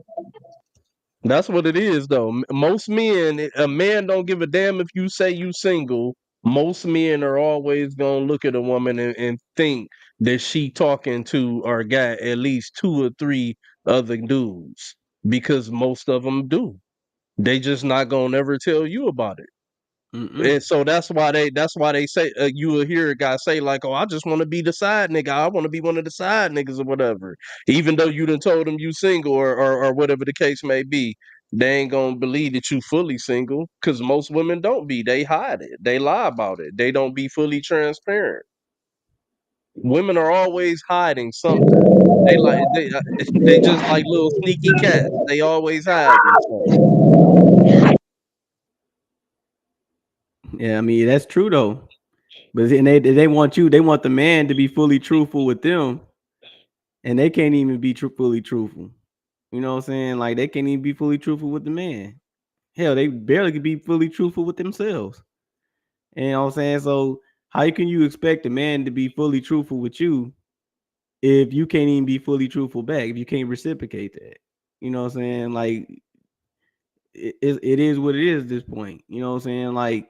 That's what it is, though. Most men, a man don't give a damn if you say you single. Most men are always gonna look at a woman and think that she talking to or got at least two or three other dudes because most of them do. They just not gonna ever tell you about it. Mm-mm. And so that's why they say you will hear a guy say like, "Oh, I just want to be the side nigga. I want to be one of the side niggas or whatever." Even though you done told them you single or whatever the case may be, they ain't gonna believe that you fully single because most women don't be. They hide it. They lie about it. They don't be fully transparent. Women are always hiding something. They just like little sneaky cats. They always hiding something. Yeah, I mean that's true though. But then they want you, they want the man to be fully truthful with them, and they can't even be fully truthful. You know what I'm saying? Like they can't even be fully truthful with the man. Hell, they barely can be fully truthful with themselves. You know what I'm saying? So how can you expect a man to be fully truthful with you if you can't even be fully truthful back? If you can't reciprocate that, you know what I'm saying? Like it is what it is at this point. You know what I'm saying? Like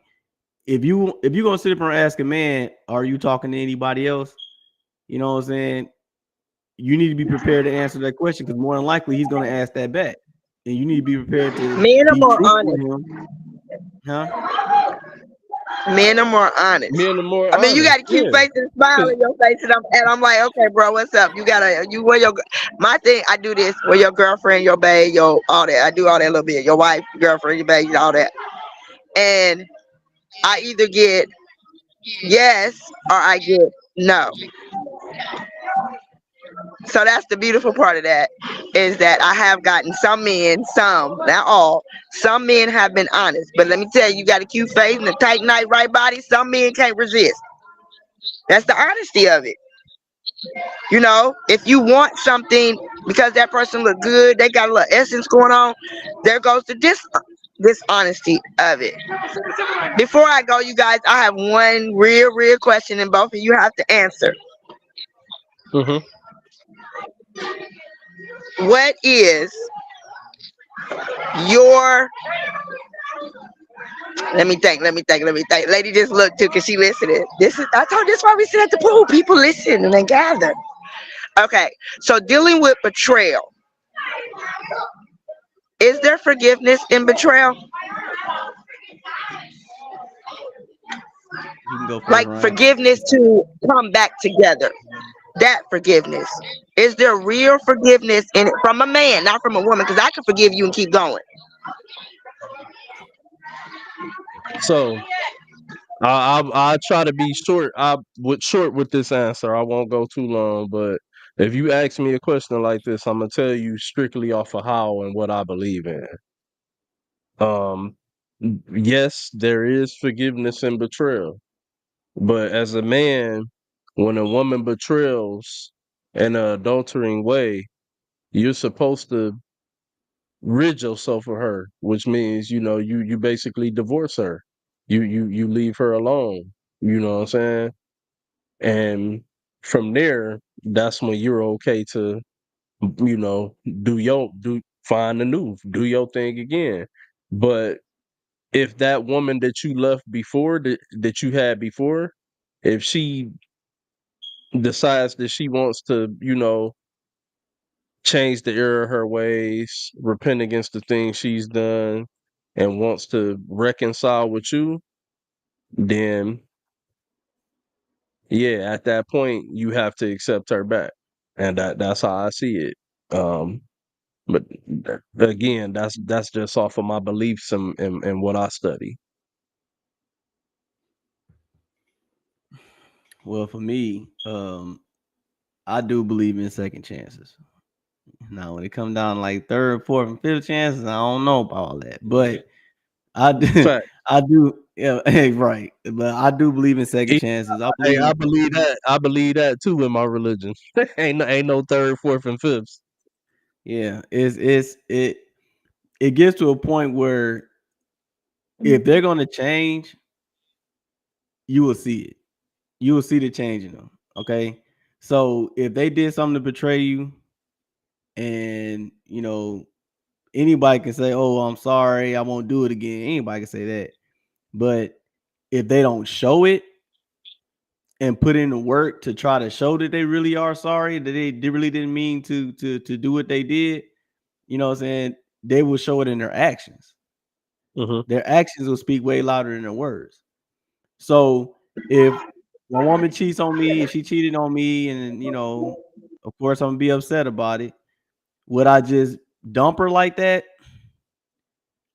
if you gonna sit up and ask a man, are you talking to anybody else? You know what I'm saying? You need to be prepared to answer that question because more than likely he's gonna ask that back, and you need to be prepared to Men are be more truthful with honest. him, huh? Men are more honest. Men are more I mean, you honest. got a cute Yeah. face and a smile 'Cause in your face, and I'm like, okay, bro, what's up? You wear your my thing. I do this with your girlfriend, your babe, your all that. I do all that a little bit. Your wife, your girlfriend, your babe, all that, and I either get yes or I get no. So that's the beautiful part of that is that I have gotten some men, some, not all, some men have been honest. But let me tell you, you got a cute face and a tight, nice, right body. Some men can't resist. That's the honesty of it. If you want something because that person look good, they got a little essence going on. There goes the dishonesty of it. Before I go, you guys, I have one real question, and both of you have to answer. mhm. What is your let me think. Lady just looked too because she listening. I told this why we sit at the pool. People listen and they gather. Okay, so dealing with betrayal. Is there forgiveness in betrayal? You can go first, Like Ryan. forgiveness to come back together. That forgiveness. Is there real forgiveness in it from a man, not from a woman? Because I can forgive you and keep going. So I'll try to be short. Short with this answer. I won't go too long. But if you ask me a question like this, I'm gonna tell you strictly off of how and what I believe in. Um, yes, there is forgiveness and betrayal, but as a man, when a woman betrays, in an adultering way, you're supposed to rid yourself of her, which means, you basically divorce her. You leave her alone. You know what I'm saying? And from there, that's when you're okay to, you know, find a new, do your thing again. But if that woman that you left before, that you had before, if she decides that she wants to, change the error of her ways, repent against the things she's done, and wants to reconcile with you, then yeah, at that point you have to accept her back. And that's how I see it. Um, but again, that's just off of my beliefs and what I study. Well, for me, I do believe in second chances. Now, when it comes down to like third, fourth, and fifth chances, I don't know about all that, but I do, Fact. I do, yeah, hey, right. But I do believe in second E- chances. I Hey, I believe, believe that. I believe that too in my religion. Ain't no third, fourth, and fifths. yeah, it gets to a point where if they're gonna change, you will see it. You will see the change in them. Okay, so if they did something to betray you, and anybody can say, "Oh, I'm sorry, I won't do it again." Anybody can say that, but if they don't show it and put in the work to try to show that they really are sorry, that they really didn't mean to do what they did, you know what I'm saying? They will show it in their actions. Hmm. Their actions will speak way louder than their words. So if a woman cheats on me, if she cheated on me, and of course I'm gonna be upset about it. Would I just dump her like that?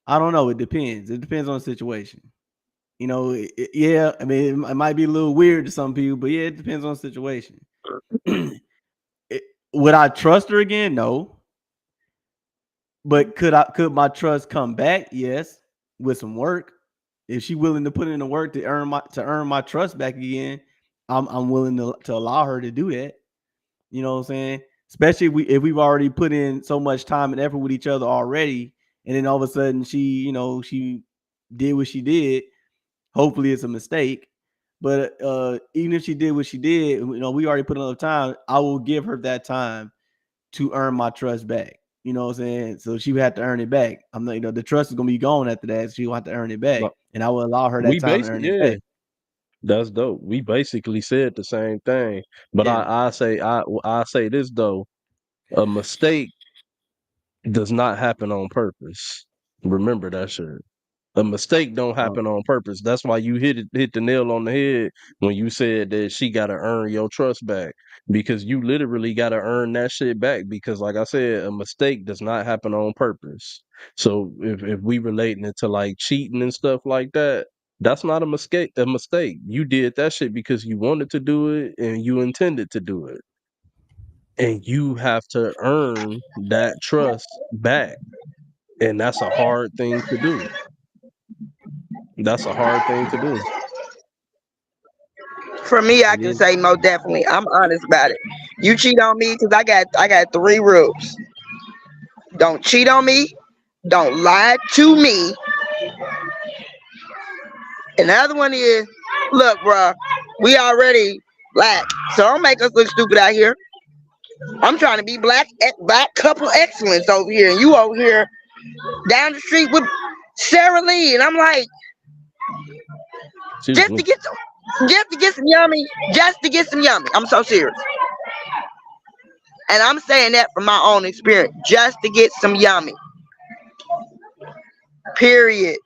I don't know. It depends. It depends on the situation. Yeah. I mean, it might be a little weird to some people, but yeah, it depends on the situation. Would I trust her again? No. But could my trust come back? Yes, with some work. If she willing to put in the work to earn my trust back again, I'm willing to allow her to do that. You know what I'm saying? Especially if we've already put in so much time and effort with each other already, and then all of a sudden she did what she did. Hopefully it's a mistake. But even if she did what she did, we already put enough time. I will give her that time to earn my trust back. You know what I'm saying? So she would have to earn it back. I'm not, the trust is gonna be gone after that. So she will have to earn it back. And I will allow her that We time to basically, earn it yeah, back. that's dope. We basically said the same thing, but Yeah. I say this though: a mistake does not happen on purpose. Remember that shit. A mistake don't Uh, happen on purpose. That's why you hit the nail on the head when you said that she got to earn your trust back, because you literally got to earn that shit back, because like I said, a mistake does not happen on purpose. So if we relating it to like cheating and stuff like that, that's not a mistake. You did that shit because you wanted to do it and you intended to do it. And you have to earn that trust back. And that's a hard thing to do. That's a hard thing to do. For me, I it can is. say most definitely. I'm honest about it. You cheat on me because I got three rules. Don't cheat on me. Don't lie to me. And the other one is, look, bruh, we already black, so don't make us look stupid out here. I'm trying to be black couple excellence over here, and you over here down the street with Sarah Lee, and I'm like, Excuse just me. to get some yummy, just to get some yummy. I'm so serious, and I'm saying that from my own experience, just to get some yummy. Period.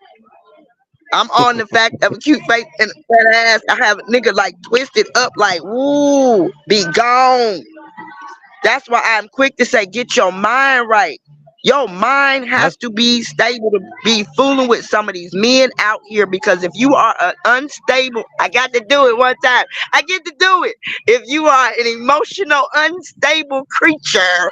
I'm on the fact of a cute face and a fat ass. I have a nigga like twisted up, like, woo, be gone. That's why I'm quick to say, get your mind right. Your mind has That's to be stable to be fooling with some of these men out here, because if you are an unstable, I got to do it one time. I get to do it. If you are an emotional, unstable creature,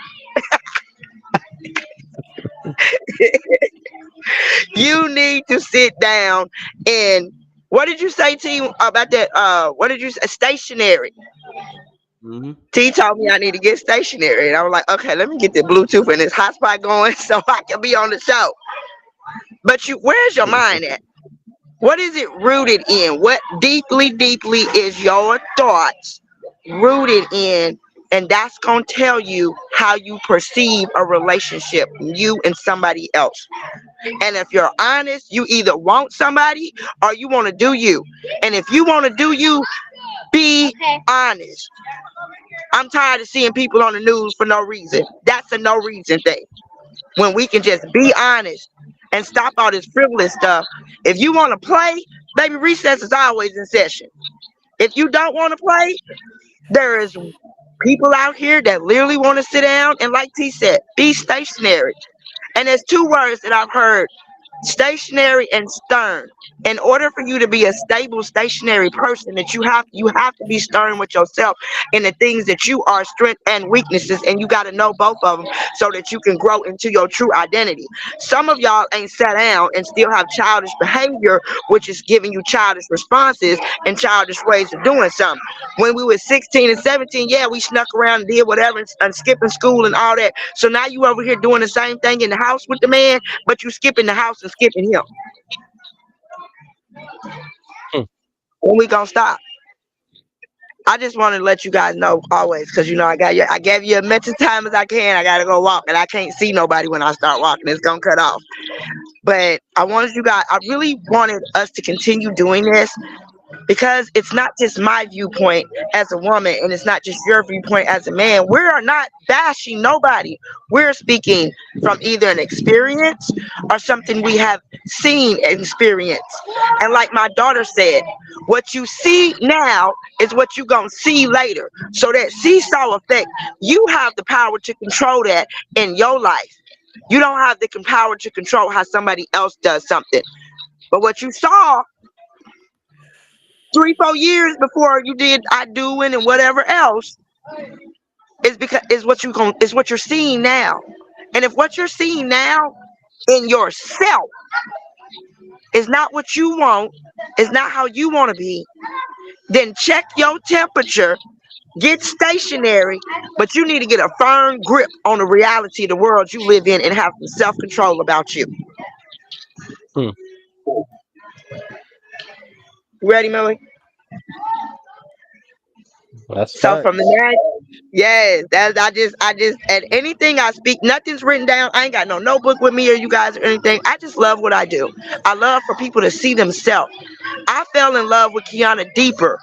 you need to sit down and what did you say, team, about that? What did you say? Stationary. Hmm. T told me I need to get stationary, and I was like, okay, let me get the Bluetooth and this hotspot going so I can be on the show. But where's your mind at? What is it rooted in? What deeply is your thoughts rooted in? And that's going to tell you how you perceive a relationship, you and somebody else. And if you're honest, you either want somebody or you want to do you. And if you want to do you, be honest. I'm tired of seeing people on the news for no reason. That's a no reason thing. When we can just be honest and stop all this frivolous stuff. If you want to play, baby, recess is always in session. If you don't want to play, there is people out here that literally want to sit down and, like T said, be stationary. And there's two words that I've heard: stationary and stern. In order for you to be a stable stationary person, that you have to be stern with yourself in the things that you are strength and weaknesses, and you got to know both of them so that you can grow into your true identity. Some of y'all ain't sat down and still have childish behavior, which is giving you childish responses and childish ways of doing something. When we were 16 and 17, yeah, we snuck around and did whatever, and skipping school and all that. So now you over here doing the same thing in the house with the man, but you skipping the house and skipping him. Hmm. When we gonna stop? I just wanted to let you guys know always, because I gave you as much time as I can. I gotta go walk, and I can't see nobody when I start walking. It's gonna cut off. But I really wanted us to continue doing this, because it's not just my viewpoint as a woman, and it's not just your viewpoint as a man. We are not bashing nobody. We're speaking from either an experience or something we have seen and experienced. And like my daughter said, what you see now is what you're going to see later. So that seesaw effect, you have the power to control that in your life. You don't have the power to control how somebody else does something. But what you saw 3 4 years before you did I doing and whatever else is what you're seeing now. And if what you're seeing now in yourself is not what you want, is not how you want to be, then check your temperature, get stationary, but you need to get a firm grip on the reality of the world you live in and have some self-control about you. Hmm. Ready, Millie? That's So from the facts. night, yes, that's I just and anything I speak, nothing's written down. I ain't got no notebook with me or you guys or anything. I just love what I do. I love for people to see themselves. I fell in love with Quianna deeper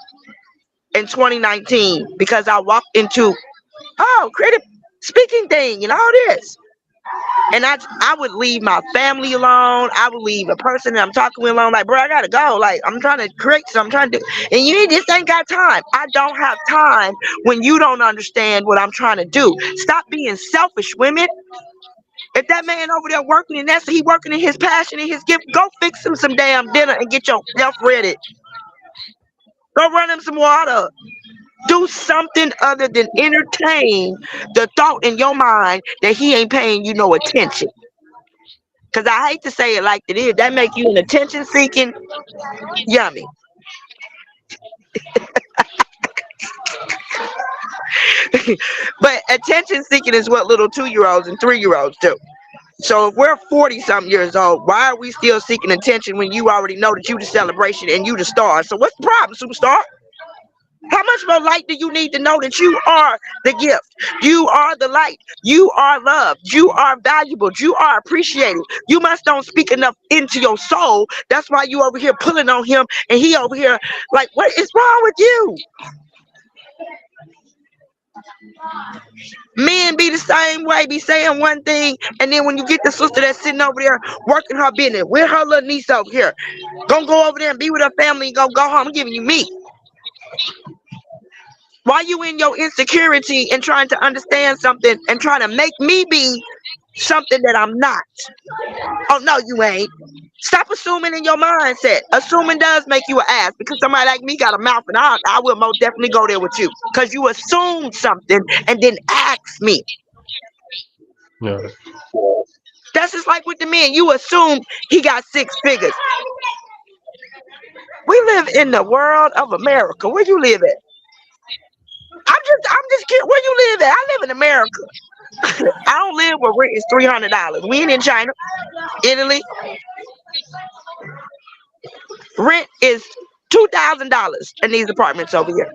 in 2019 because I walked into creative speaking thing and all this. And I would leave my family alone. I would leave a person that I'm talking with alone. Like, bro, I gotta go. Like, I'm trying to create something. I'm trying to do, and you just ain't got time. I don't have time when you don't understand what I'm trying to do. Stop being selfish, women. If that man over there working and he working in his passion and his gift, go fix him some damn dinner and get yourself ready. Go run him some water. Do something other than entertain the thought in your mind that he ain't paying you no attention. Cause I hate to say it like it is. That make you an attention seeking yummy. But attention seeking is what little 2 year olds and 3 year olds do. So if we're 40 something years old, why are we still seeking attention when you already know that you the celebration and you the star? So what's the problem, superstar? How much more light do you need to know that you are the gift? You are the light. You are loved. You are valuable. You are appreciated. You must don't speak enough into your soul. That's why you over here pulling on him and he over here like, what is wrong with you? Men be the same way, be saying one thing, and then when you get the sister that's sitting over there working her business with her little niece over here, gonna go over there and be with her family and go home, I'm giving you meat. Why you in your insecurity and trying to understand something and trying to make me be something that I'm not? Oh no, you ain't. Stop assuming in your mindset. Assuming does make you an ass because somebody like me got a mouth and I will most definitely go there with you because you assumed something and didn't ask me. Yeah. That's just like with the men. You assume he got 6 figures. We live in the world of America. Where you live at? I'm I'm just kidding. Where you live at? I live in America. I don't live where rent is $300. We ain't in China, Italy. Rent is $2,000 in these apartments over here.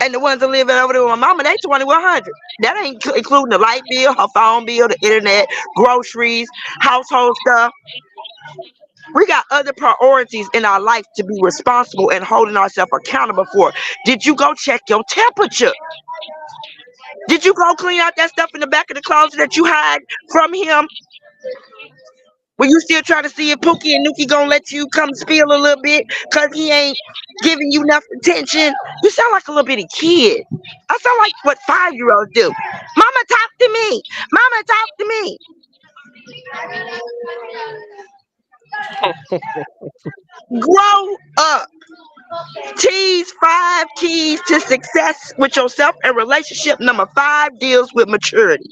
And the ones that live over there with my mama, they 2,100. That ain't including the light bill, her phone bill, the internet, groceries, household stuff. We got other priorities in our life to be responsible and holding ourselves accountable for. Did you go check your temperature? Did you go clean out that stuff in the back of the closet that you hide from him? Were you still trying to see if Pookie and Nuki gonna let you come spill a little bit because he ain't giving you enough attention? You sound like a little bitty kid. I sound like what 5-year-olds do. Mama, talk to me. Mama, talk to me. Grow up. T's 5 keys to success with yourself and relationship. Number 5 deals with maturity.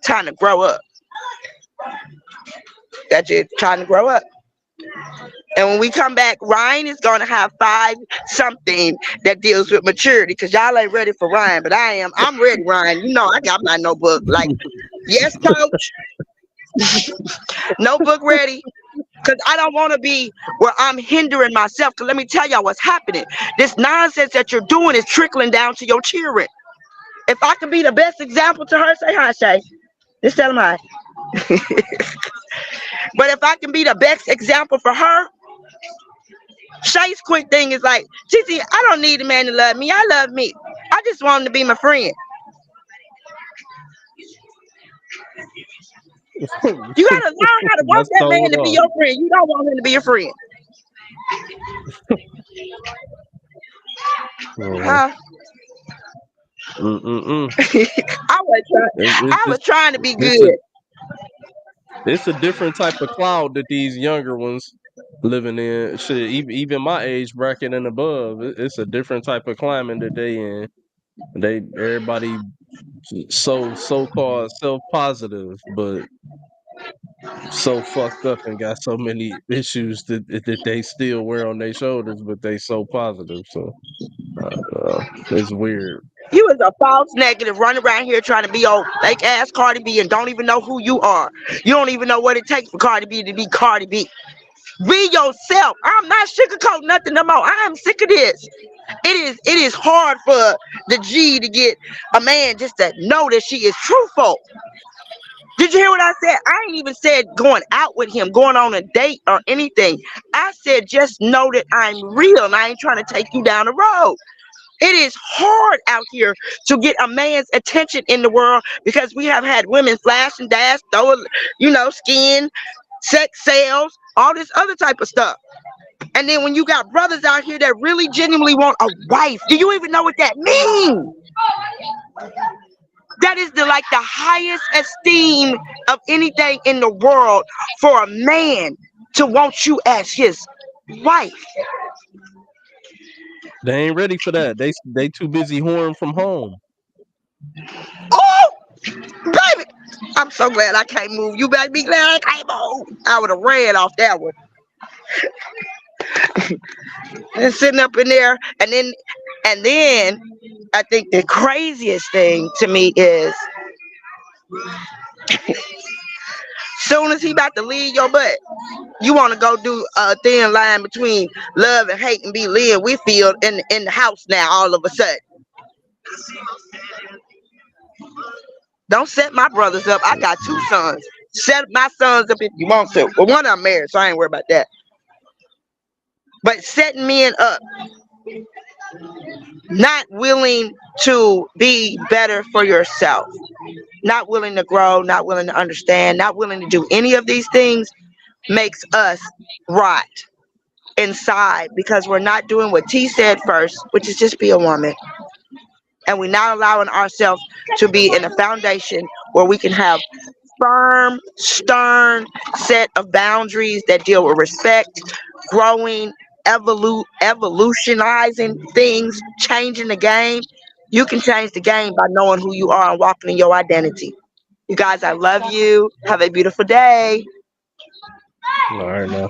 Time to grow up. That's it. Time to grow up. And when we come back, Ryan is going to have 5 something that deals with maturity because y'all ain't ready for Ryan, but I am. I'm ready, Ryan. You know, I got my notebook. Like, yes, coach. Notebook ready. Because I don't want to be where I'm hindering myself. Because let me tell y'all what's happening. This nonsense that you're doing is trickling down to your children. If I could be the best example to her, say hi, Shay. Just tell them hi. But if I can be the best example for her, Shay's quick thing is like, Titi, I don't need a man to love me. I love me. I just want him to be my friend. You gotta learn how to want That's that man told to be off. your friend. You don't want him to be your friend. Mhm. Huh? Mm-mm-mm. I was trying. It's, I was it's, trying to be it's a good. it's a different type of cloud that these younger ones living in. Shit, even my age bracket and above, it's a different type of climate that they in. Everybody so called self positive, but so fucked up and got so many issues that they still wear on their shoulders, but they so positive. So it's weird. You was a false negative running around here trying to be old fake ass Cardi B and don't even know who you are. You don't even know what it takes for Cardi B to be Cardi B. Be yourself. I'm not sugarcoating nothing no more. I am sick of this. It is hard for the G to get a man just to know that she is truthful. Did you hear what I said? I ain't even said going out with him, going on a date or anything. I said just know that I'm real and I ain't trying to take you down the road. It is hard out here to get a man's attention in the world because we have had women flash and dash, throw, skin, sex sales, all this other type of stuff. And then when you got brothers out here that really genuinely want a wife, do you even know what that means? That is the highest esteem of anything in the world for a man to want you as his wife. They ain't ready for that. They too busy whoring from home. Oh, baby, I'm so glad I can't move. You better be glad I can't move. I would have ran off that one. And sitting up in there, and then I think the craziest thing to me is soon as he about to leave your butt, you want to go do a thin line between love and hate and be Lynn Whitfield in the house now all of a sudden. Don't set my brothers up. I got 2 sons. Set my sons up if you want to. Well, one of them married, so I ain't worried about that. But setting men up, not willing to be better for yourself, not willing to grow, not willing to understand, not willing to do any of these things makes us rot inside because we're not doing what T said first, which is just be a woman. And we're not allowing ourselves to be in a foundation where we can have firm, stern set of boundaries that deal with respect, growing, evolutionizing things, changing the game. You can change the game by knowing who you are and walking in your identity. You guys, I love you. Have a beautiful day. All right now.